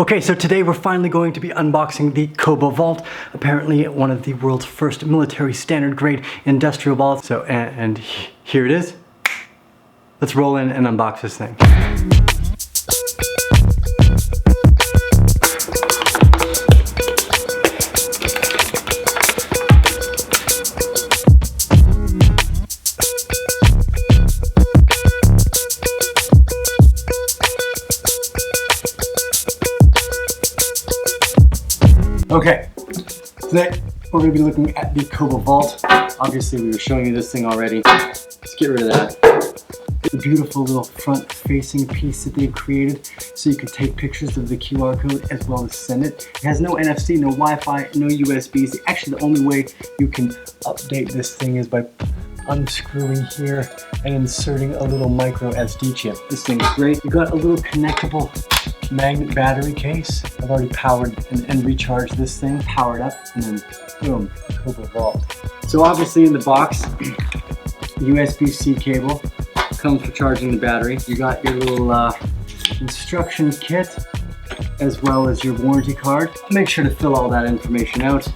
Okay, so today we're finally going to be unboxing the Cobo vault, apparently one of the world's first military standard grade industrial vaults. So, and here it is. Let's roll in and unbox this thing. Okay, today we're going to be looking at the Cobo vault. Obviously we were showing you this thing already. Let's get rid of that. The beautiful little front facing piece that they've created so you can take pictures of the QR code as well as send it. It has no NFC, no Wi-Fi, no USBs. Actually the only way you can update this thing is by unscrewing here and inserting a little micro SD chip. This thing's great. You got a little connectable magnet battery case. I've already powered and recharged this thing, powered up, and then boom, Cobo vault. So obviously in the box, USB-C cable comes for charging the battery. You got your little instruction kit as well as your warranty card. Make sure to fill all that information out.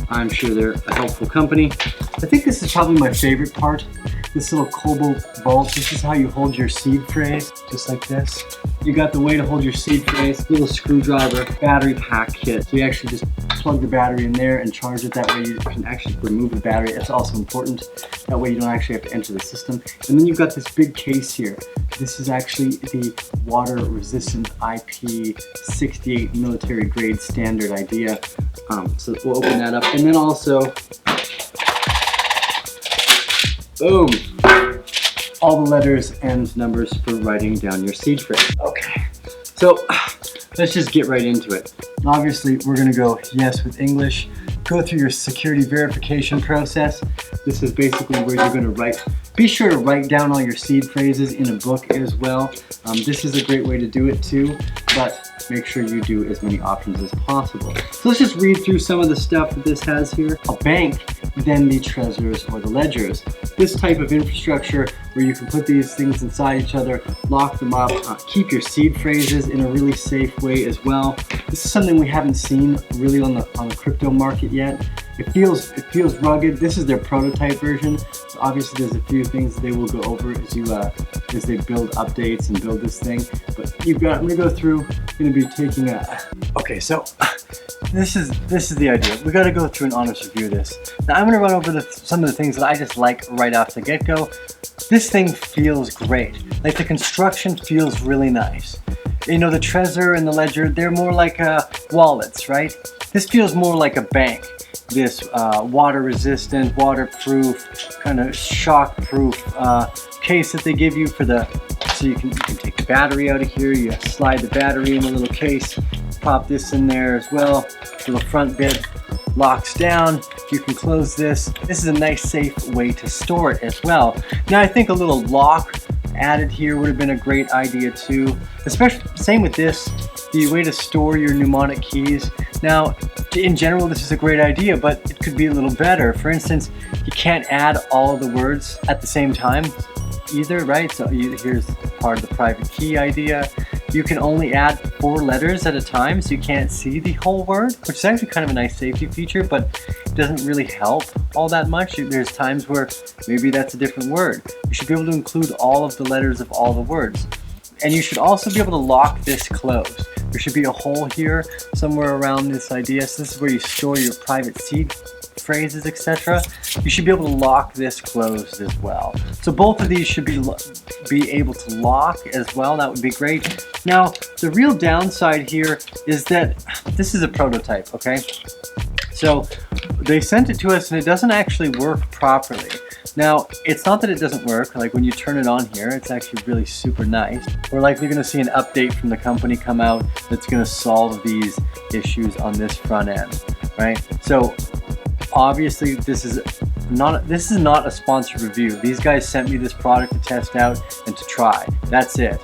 I'm sure they're a helpful company. I think this is probably my favorite part. This little Cobo vault, this is how you hold your seed phrase, just like this. You got the way to hold your seed phrase, little screwdriver, battery pack kit. So you actually just plug the battery in there and charge it. That way you can actually remove the battery. That's also important. That way you don't actually have to enter the system. And then you've got this big case here. This is actually the water resistant IP68 military grade standard idea. So we'll open that up. And then also, boom, all the letters and numbers for writing down your seed phrase. Okay, so let's just get right into it. Obviously, we're gonna go yes with English, go through your security verification process. This is basically where you're gonna write. Be sure to write down all your seed phrases in a book as well. This is a great way to do it too, but make sure you do as many options as possible. So let's just read through some of the stuff that this has here. A bank, then the treasurers or the ledgers. This type of infrastructure where you can put these things inside each other, lock them up, keep your seed phrases in a really safe way as well. This is something we haven't seen really on the crypto market yet. It feels rugged. This is their prototype version. So obviously there's a few things that they will go over as they build updates and build this thing. But I'm gonna go through, gonna be taking okay, so this is the idea. We gotta go through an honest review of this. Now I'm gonna run over some of the things that I just like right off the get-go. This thing feels great. Like the construction feels really nice. You know, the Trezor and the Ledger, they're more like wallets, right? This feels more like a bank. This water resistant, waterproof, kind of shock proof case that they give you for so you can take the battery out of here, you slide the battery in the little case, pop this in there as well. The front bit locks down, you can close this. This is a nice safe way to store it as well. Now I think a little lock added here would have been a great idea too. Especially, same with this, the way to store your mnemonic keys. Now, in general, this is a great idea, but it could be a little better. For instance, you can't add all of the words at the same time either, right? So here's part of the private key idea. You can only add 4 letters at a time, so you can't see the whole word, which is actually kind of a nice safety feature, but it doesn't really help all that much. There's times where maybe that's a different word. You should be able to include all of the letters of all the words. And you should also be able to lock this closed. There should be a hole here somewhere around this idea. So this is where you store your private seed phrases, etc. You should be able to lock this closed as well. So both of these should be able to lock as well. That would be great. Now, the real downside here is that this is a prototype, okay? So they sent it to us and it doesn't actually work properly. Now, it's not that it doesn't work, like when you turn it on here, it's actually really super nice. We're likely gonna see an update from the company come out that's gonna solve these issues on this front end, right? So obviously this is not a sponsored review. These guys sent me this product to test out and to try. That's it.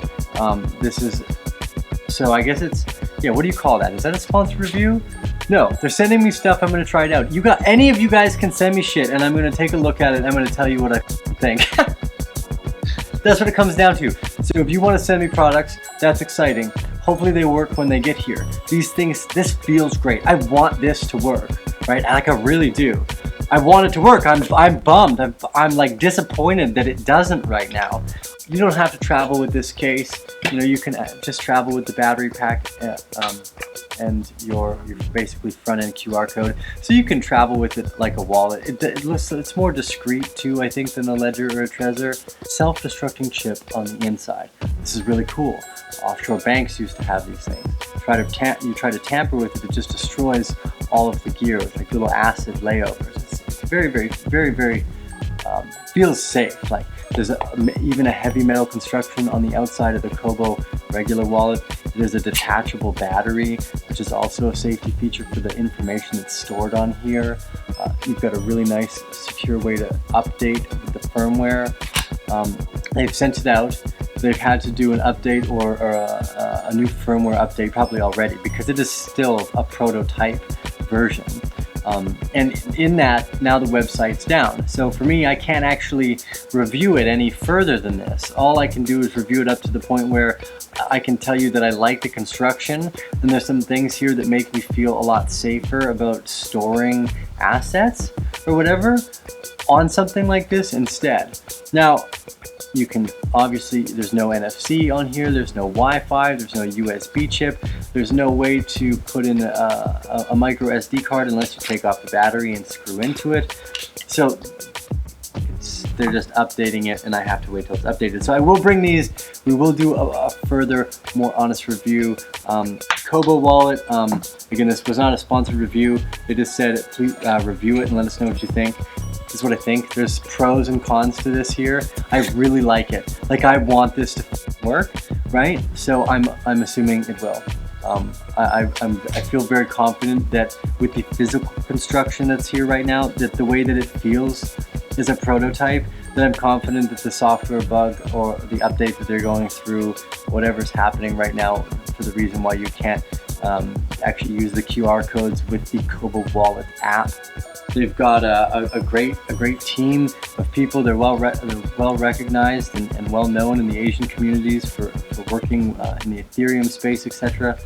So I guess it's, yeah, what do you call that? Is that a sponsored review? No, they're sending me stuff, I'm gonna try it out. Any of you guys can send me shit and I'm gonna take a look at it and I'm gonna tell you what I think. That's what it comes down to. So if you want to send me products, that's exciting. Hopefully they work when they get here. These things, this feels great. I want this to work, right? Like I really do. I want it to work. I'm bummed. I'm like disappointed that it doesn't right now. You don't have to travel with this case. You know, you can just travel with the battery pack and your basically front end QR code. So you can travel with it like a wallet. It's more discreet too, I think, than a ledger or a Trezor. Self-destructing chip on the inside. This is really cool. Offshore banks used to have these things. You try to tamper with it, it just destroys all of the gear with like little acid layovers. It's very feels safe. Like there's even a heavy metal construction on the outside of the Cobo regular wallet. There's a detachable battery, which is also a safety feature for the information that's stored on here. You've got a really nice, secure way to update the firmware. They've sent it out. They've had to do an update or a new firmware update probably already because it is still a prototype version. And in that, now the website's down. So for me, I can't actually review it any further than this. All I can do is review it up to the point where I can tell you that I like the construction, and there's some things here that make me feel a lot safer about storing assets or whatever on something like this instead. Now, you can obviously, there's no NFC on here, there's no Wi-Fi, there's no USB chip, there's no way to put in a micro SD card unless you take off the battery and screw into it. So they're just updating it and I have to wait till it's updated. So I will bring these, we will do a further, more honest review. Cobo wallet, again, this was not a sponsored review. They just said, please review it and let us know what you think. This is what I think. There's pros and cons to this here. I really like it. Like I want this to work, right? So I'm assuming it will. I feel very confident that with the physical construction that's here right now, that the way that it feels is a prototype, that I'm confident that the software bug or the update that they're going through, whatever's happening right now for the reason why you can't actually use the QR codes with the Cobo wallet app. They've got a great team of people. They're well recognized and well known in the Asian communities for working in the Ethereum space, etc.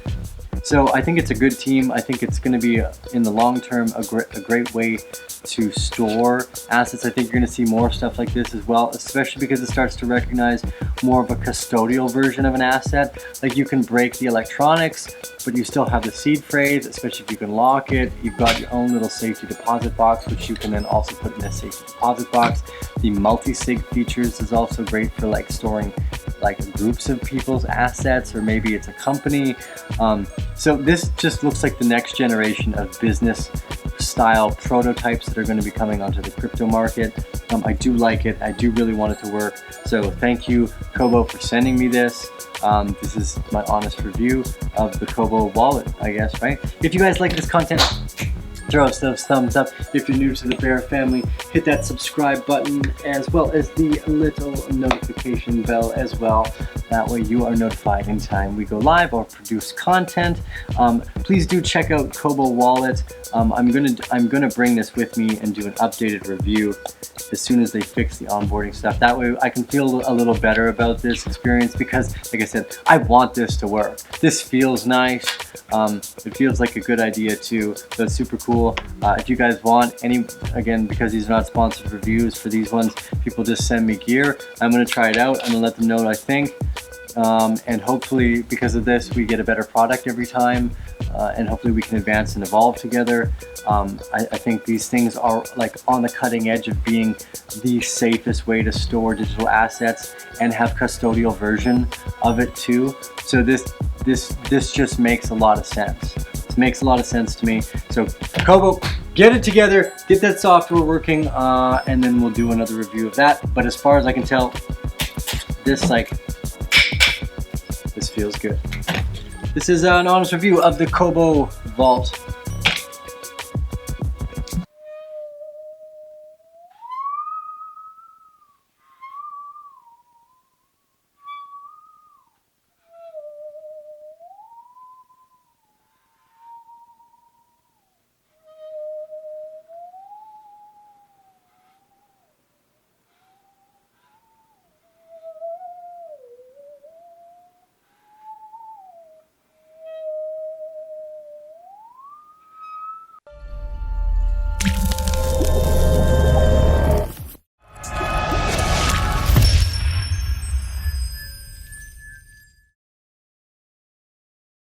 So I think it's a good team. I think it's going to be in the long term a great way to store assets. I think you're going to see more stuff like this as well, especially because it starts to recognize more of a custodial version of an asset. Like you can break the electronics, but you still have the seed phrase, especially if you can lock it. You've got your own little safety deposit box, which you can then also put in a safety deposit box. The multi-sig features is also great for like storing like groups of people's assets, or maybe it's a company. So this just looks like the next generation of business style prototypes that are going to be coming onto the crypto market. I do like it. I do really want it to work. So thank you, Cobo, for sending me this. This is my honest review of the Cobo wallet, I guess, right? If you guys like this content, throw us those thumbs up. If you're new to the Bear family, hit that subscribe button as well as the little notification bell as well. That way you are notified anytime we go live or produce content. Please do check out Cobo Wallet. I'm gonna bring this with me and do an updated review as soon as they fix the onboarding stuff. That way I can feel a little better about this experience because, like I said, I want this to work. This feels nice. It feels like a good idea too, so it's super cool. If you guys want any, again, because these are not sponsored reviews for these ones, people just send me gear. I'm going to try it out. I'm going to let them know what I think. And hopefully because of this we get a better product every time, and hopefully we can advance and evolve together. I think these things are like on the cutting edge of being the safest way to store digital assets and have custodial version of it too. So this just makes a lot of sense. This makes a lot of sense to me. So Cobo, get it together, get that software working, and then we'll do another review of that. But as far as I can tell, this feels good. This is an honest review of the Cobo Vault